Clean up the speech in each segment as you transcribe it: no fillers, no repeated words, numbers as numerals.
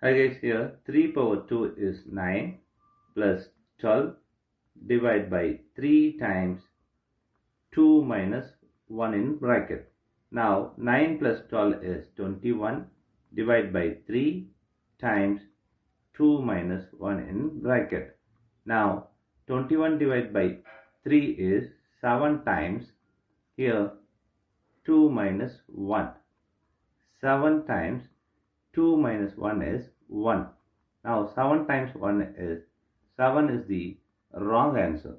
Hi guys, here 3 power 2 is 9 plus 12 divided by 3 times 2 minus 1 in bracket. Now 9 plus 12 is 21 divided by 3 times 2 minus 1 in bracket. Now 21 divided by 3 is 7 times here 2 minus 1. 7 times 2 minus 1 is 1. Now 7 times 1 is 7 is the wrong answer.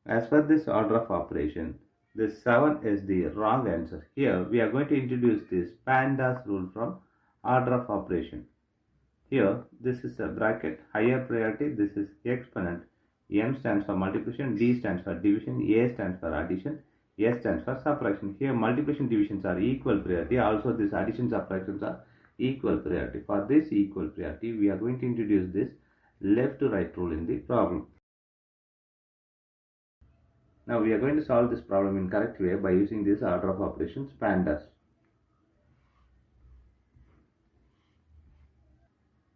As per this order of operation, this 7 is the wrong answer. Here we are going to introduce this PEMDAS rule from order of operation. Here this is a bracket, higher priority, this is exponent. M stands for multiplication, D stands for division, A stands for addition, S stands for subtraction. Here multiplication divisions are equal priority. Also this addition subtractions are equal priority. For this equal priority, we are going to introduce this left to right rule in the problem. Now we are going to solve this problem in correct way by using this order of operations PEMDAS.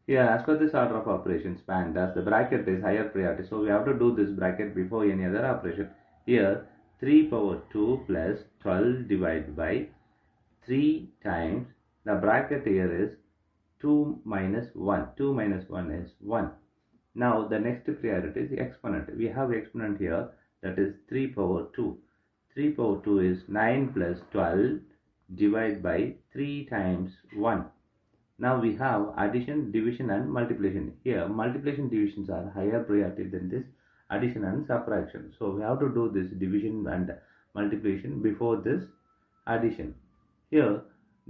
Here, as per this order of operations PEMDAS, the bracket is higher priority, so we have to do this bracket before any other operation. Here 3 power 2 plus 12 divided by 3 times, the bracket here is 2 minus 1. 2 minus 1 is 1. Now the next priority is exponent. We have exponent here, that is 3 power 2. 3 power 2 is 9 plus 12 divided by 3 times 1. Now we have addition, division and multiplication. Here multiplication divisions are higher priority than this addition and subtraction. So we have to do this division and multiplication before this addition. Here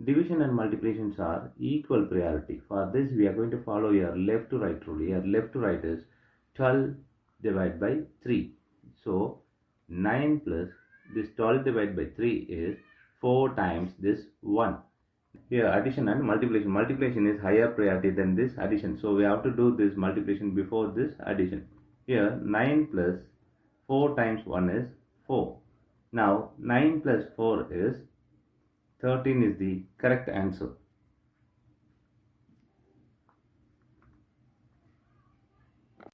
division and multiplications are equal priority. For this we are going to follow your left to right rule. Here left to right is 12 divided by 3. So 9 plus this 12 divided by 3 is 4 times this 1. Here addition and multiplication. Multiplication is higher priority than this addition. So we have to do this multiplication before this addition. Here 9 plus 4 times 1 is 4. Now 9 plus 4 is 13 is the correct answer.